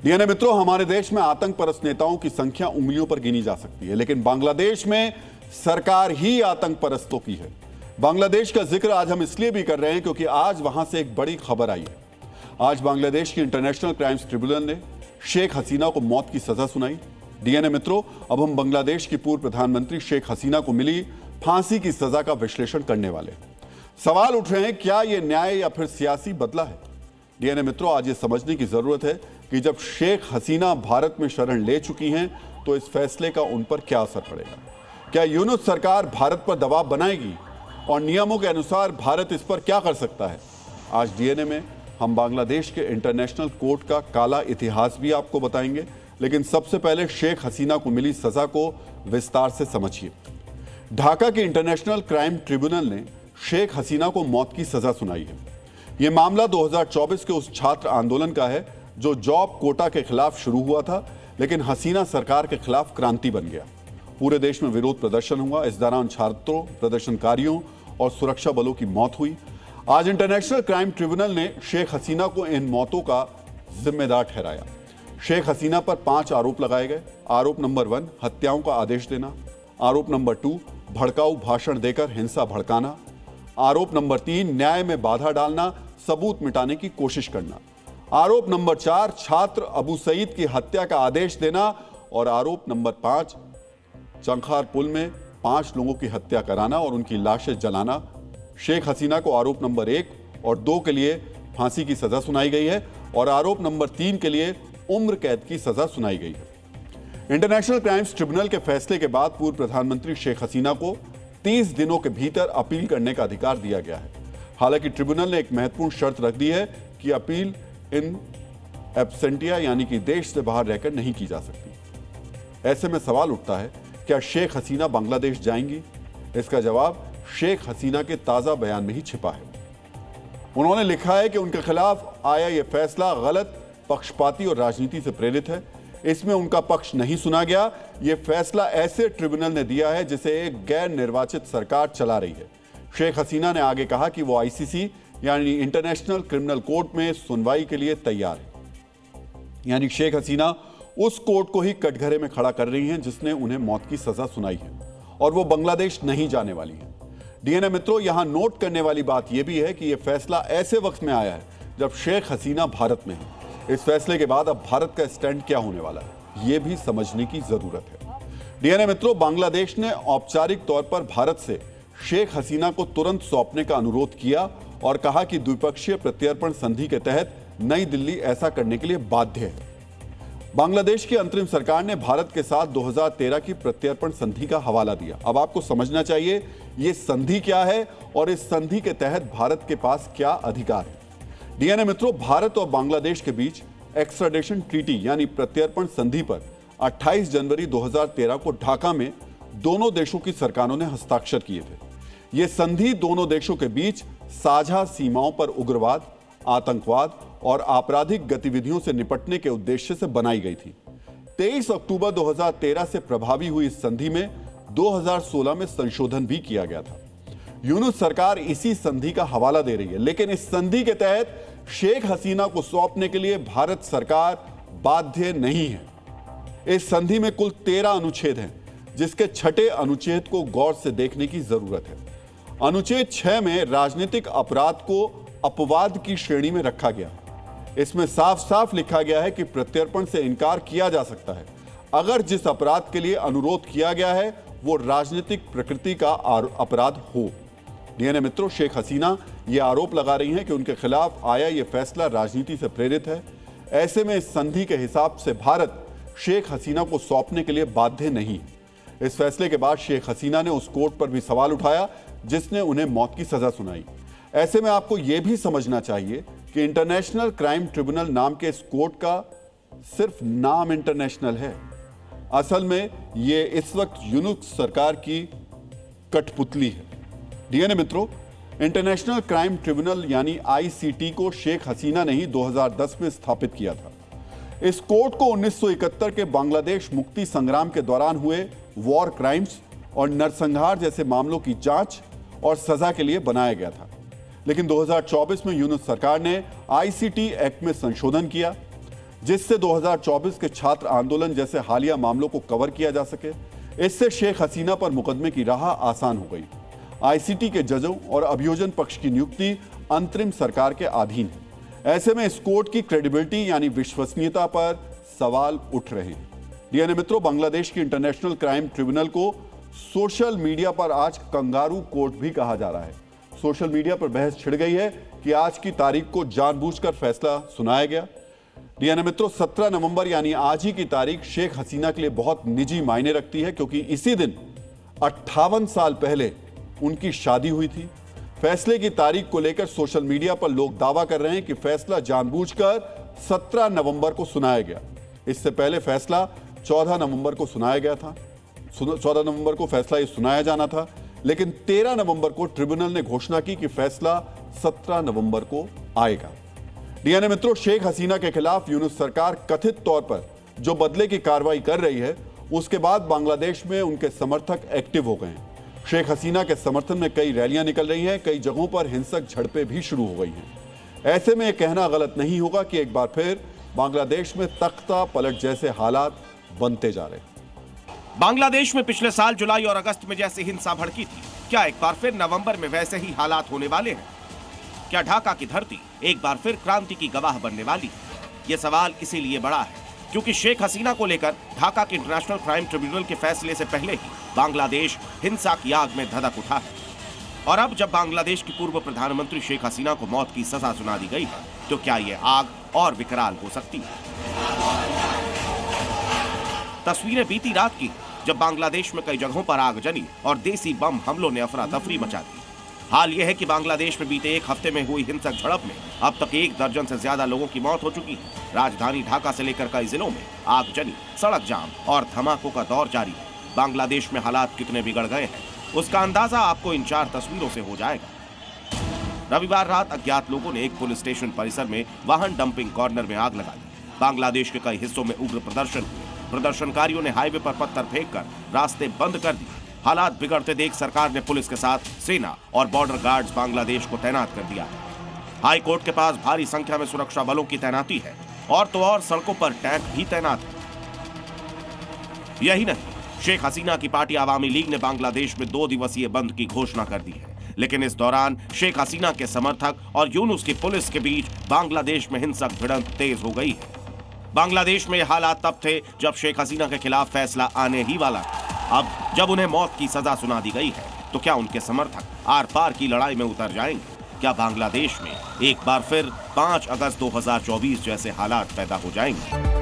DNA मित्रों, हमारे देश में आतंक परस्त नेताओं की संख्या उंगलियों पर गिनी जा सकती है, लेकिन बांग्लादेश में सरकार ही आतंक परस्तों की है। बांग्लादेश का जिक्र आज हम इसलिए भी कर रहे हैं क्योंकि आज वहां से एक बड़ी खबर आई है। आज बांग्लादेश की इंटरनेशनल क्राइम्स ट्रिब्यूनल ने शेख हसीना को मौत की सजा सुनाई। डीएनए मित्रों, अब हम बांग्लादेश की पूर्व प्रधानमंत्री शेख हसीना को मिली फांसी की सजा का विश्लेषण करने वाले। सवाल उठ रहे हैं, क्या यह न्याय या फिर सियासी बदला है? डीएनए मित्रों, आज ये समझने की जरूरत है कि जब शेख हसीना भारत में शरण ले चुकी हैं तो इस फैसले का उन पर क्या असर पड़ेगा। क्या यूनुस सरकार भारत पर दबाव बनाएगी और नियमों के अनुसार भारत इस पर क्या कर सकता है? आज डीएनए में हम बांग्लादेश के इंटरनेशनल कोर्ट का काला इतिहास भी आपको बताएंगे, लेकिन सबसे पहले शेख हसीना को मिली सजा को विस्तार से समझिए। ढाका के इंटरनेशनल क्राइम ट्रिब्यूनल ने शेख हसीना को मौत की सजा सुनाई है। यह मामला 2024 के उस छात्र आंदोलन का है जो जॉब कोटा के खिलाफ शुरू हुआ था, लेकिन हसीना सरकार के खिलाफ क्रांति बन गया। पूरे देश में विरोध प्रदर्शन हुआ। इस दौरान छात्रों, प्रदर्शनकारियों और सुरक्षा बलों की मौत हुई। आज इंटरनेशनल क्राइम ट्रिब्यूनल ने शेख हसीना को इन मौतों का जिम्मेदार ठहराया। शेख हसीना पर 5 आरोप लगाए गए। आरोप नंबर 1, हत्याओं का आदेश देना। आरोप नंबर 2, भड़काऊ भाषण देकर हिंसा भड़काना। आरोप नंबर 3, न्याय में बाधा डालना, सबूत मिटाने की कोशिश करना। आरोप नंबर 4, छात्र अबू सईद की हत्या का आदेश देना। और आरोप नंबर 5, चंखार पुल में 5 लोगों की हत्या कराना और उनकी लाशें जलाना। शेख हसीना को आरोप नंबर 1 और 2 के लिए फांसी की सजा सुनाई गई है और आरोप नंबर 3 के लिए उम्र कैद की सजा सुनाई गई है। इंटरनेशनल क्राइम्स ट्रिब्यूनल के फैसले के बाद पूर्व प्रधानमंत्री शेख हसीना को 30 दिनों के भीतर अपील करने का अधिकार दिया गया है। हालांकि ट्रिब्यूनल ने एक महत्वपूर्ण शर्त रख दी है कि अपील इन एब्सेंटिया यानी कि देश से बाहर रहकर नहीं की जा सकती। ऐसे में सवाल उठता है, क्या शेख हसीना बांग्लादेश जाएंगी? इसका जवाब शेख हसीना के ताजा बयान में ही छिपा है। उन्होंने लिखा है कि उनके खिलाफ आया यह फैसला गलत, पक्षपाती और राजनीति से प्रेरित है। इसमें उनका पक्ष नहीं सुना गया। यह फैसला ऐसे ट्रिब्यूनल ने दिया है जिसे एक गैर निर्वाचित सरकार चला रही है। शेख हसीना ने आगे कहा कि वो आईसीसी यानी इंटरनेशनल क्रिमिनल कोर्ट में सुनवाई के लिए तैयार है। यानी शेख हसीना उस कोर्ट को ही कटघरे में खड़ा कर रही हैं जिसने उन्हें मौत की सजा सुनाई है, और वो बांग्लादेश नहीं जाने वाली है। डीएनए मित्रों, यहां नोट करने वाली बात यह भी है कि यह फैसला ऐसे वक्त में आया है जब शेख हसीना भारत में है। इस फैसले के बाद अब भारत का स्टैंड क्या होने वाला है, यह भी समझने की जरूरत है। डीएनए मित्रों, बांग्लादेश ने औपचारिक तौर पर भारत से शेख हसीना को तुरंत सौंपने का अनुरोध किया और कहा कि द्विपक्षीय प्रत्यर्पण संधि के तहत नई दिल्ली ऐसा करने के लिए बाध्य है। बांग्लादेश की अंतरिम सरकार ने भारत के साथ 2013 की प्रत्यर्पण संधि का हवाला दिया। अब आपको समझना चाहिए ये संधि क्या है और इस संधि के तहत भारत के पास क्या अधिकार है। डीएनए मित्रों, भारत और बांग्लादेश के बीच एक्स्ट्राडिशन ट्रीटी यानी प्रत्यर्पण संधि पर 28 जनवरी 2013 को ढाका में दोनों देशों की सरकारों ने हस्ताक्षर किए थे। यह संधि दोनों देशों के बीच साझा सीमाओं पर उग्रवाद, आतंकवाद और आपराधिक गतिविधियों से निपटने के उद्देश्य से बनाई गई थी। 23 अक्टूबर 2013 से प्रभावी हुई इस संधि में 2016 में संशोधन भी किया गया था। यूनुस सरकार इसी संधि का हवाला दे रही है, लेकिन इस संधि के तहत शेख हसीना को सौंपने के लिए भारत सरकार बाध्य नहीं है। इस संधि में कुल 13 अनुच्छेद हैं, जिसके 6ठे अनुच्छेद को गौर से देखने की जरूरत है। अनुच्छेद 6 में राजनीतिक अपराध को अपवाद की श्रेणी में रखा गया। इसमें साफ साफ लिखा गया है कि प्रत्यर्पण से इनकार किया जा सकता है अगर जिस अपराध के लिए अनुरोध किया गया है वो राजनीतिक प्रकृति का अपराध हो। डीएनए मित्रों, शेख हसीना ये आरोप लगा रही हैं कि उनके खिलाफ आया ये फैसला राजनीति से प्रेरित है। ऐसे में इस संधि के हिसाब से भारत शेख हसीना को सौंपने के लिए बाध्य नहीं है। इस फैसले के बाद शेख हसीना ने उस कोर्ट पर भी सवाल उठाया जिसने उन्हें मौत की सजा सुनाई। ऐसे में आपको यह भी समझना चाहिए कि इंटरनेशनल क्राइम ट्रिब्यूनल नाम के इस कोर्ट का सिर्फ नाम इंटरनेशनल है। असल में यह इस वक्त यूनुस सरकार की कठपुतली है। डीएनए मित्रों, इंटरनेशनल क्राइम ट्रिब्यूनल यानी आईसीटी को शेख हसीना ने ही 2010 में स्थापित किया था। इस कोर्ट को 1971 के बांग्लादेश मुक्ति संग्राम के दौरान हुए वॉर क्राइम्स और नरसंहार जैसे मामलों की जांच और सजा के लिए बनाया गया था। लेकिन 2024 में यूनुस सरकार ने आईसीटी एक्ट में संशोधन किया जिससे 2024 के छात्र आंदोलन जैसे हालिया मामलों को कवर किया जा सके। इससे शेख हसीना पर मुकदमे की राह आसान हो गई। आईसीटी के जजों और अभियोजन पक्ष की नियुक्ति अंतरिम सरकार के अधीन है। ऐसे में इस कोर्ट की क्रेडिबिलिटी यानी विश्वसनीयता पर सवाल उठ रहे हैं। डीएनए मित्रों, बांग्लादेश की इंटरनेशनल क्राइम ट्रिब्यूनल को सोशल मीडिया पर आज कंगारू कोर्ट भी कहा जा रहा है। सोशल मीडिया पर बहस छिड़ गई है कि आज की तारीख को जानबूझकर फैसला सुनाया गया। डीएनए मित्रों, 17 नवंबर यानी आज ही की तारीख शेख हसीना के लिए बहुत निजी मायने रखती है, क्योंकि इसी दिन 58 साल पहले उनकी शादी हुई थी। फैसले की तारीख को लेकर सोशल मीडिया पर लोग दावा कर रहे हैं कि फैसला जानबूझकर 17 नवंबर को सुनाया गया। इससे पहले फैसला 14 नवंबर को सुनाया गया था। 14 नवंबर को फैसला ये सुनाया जाना था, लेकिन 13 नवंबर को ट्रिब्यूनल ने घोषणा की कि फैसला 17 नवंबर को आएगा। डीएनए मित्रों, शेख हसीना के खिलाफ यूनुस सरकार कथित तौर पर जो बदले की कार्रवाई कर रही है, उसके बाद बांग्लादेश में उनके समर्थक एक्टिव हो गए हैं। शेख हसीना के समर्थन में कई रैलियां निकल रही हैं, कई जगहों पर हिंसक झड़पें भी शुरू हो गई हैं। ऐसे में यह कहना गलत नहीं होगा कि एक बार फिर बांग्लादेश में तख्ता पलट जैसे हालात बनते जा रहे हैं। बांग्लादेश में पिछले साल जुलाई और अगस्त में जैसी हिंसा भड़की थी, क्या एक बार फिर नवंबर में वैसे ही हालात होने वाले हैं? क्या ढाका की धरती एक बार फिर क्रांति की गवाह बनने वाली है? यह सवाल इसीलिए बड़ा है क्योंकि शेख हसीना को लेकर ढाका के इंटरनेशनल क्राइम ट्रिब्यूनल के फैसले से पहले ही बांग्लादेश हिंसा की आग में धधक उठा है। और अब जब बांग्लादेश की पूर्व प्रधानमंत्री शेख हसीना को मौत की सजा सुना दी गई है, तो क्या यह आग और विकराल हो सकती है? तस्वीरें बीती रात की, जब बांग्लादेश में कई जगहों पर आगजनी और देसी बम हमलों ने अफरा तफरी मचा दी। हाल यह है कि बांग्लादेश में बीते एक हफ्ते में हुई हिंसक झड़प में अब तक 1 दर्जन से ज्यादा लोगों की मौत हो चुकी है। राजधानी ढाका से लेकर कई जिलों में आगजनी, सड़क जाम और धमाकों का दौर जारी है। बांग्लादेश में हालात कितने बिगड़ गए हैं, उसका अंदाजा आपको इन 4 तस्वीरों से हो जाएगा। रविवार रात अज्ञात लोगों ने एक पुलिस स्टेशन परिसर में वाहन डंपिंग कॉर्नर में आग लगा दी। बांग्लादेश के कई हिस्सों में उग्र प्रदर्शन हुए। प्रदर्शनकारियों ने हाईवे पर पत्थर फेंककर रास्ते बंद कर दिए। हालात बिगड़ते देख सरकार ने पुलिस के साथ सेना और बॉर्डर गार्ड्स बांग्लादेश को तैनात कर दिया है। हाई कोर्ट के पास भारी संख्या में सुरक्षा बलों की तैनाती है और तो और सड़कों पर टैंक भी तैनात है। यही नहीं, शेख हसीना की पार्टी आवामी लीग ने बांग्लादेश में 2 दिवसीय बंद की घोषणा कर दी है, लेकिन इस दौरान शेख हसीना के समर्थक और यूनुस की पुलिस के बीच बांग्लादेश में हिंसक भिड़ंत तेज हो गई है। बांग्लादेश में हालात तब थे जब शेख हसीना के खिलाफ फैसला आने ही वाला था। अब जब उन्हें मौत की सजा सुना दी गई है, तो क्या उनके समर्थक आर पार की लड़ाई में उतर जाएंगे? क्या बांग्लादेश में एक बार फिर 5 अगस्त 2024 जैसे हालात पैदा हो जाएंगे?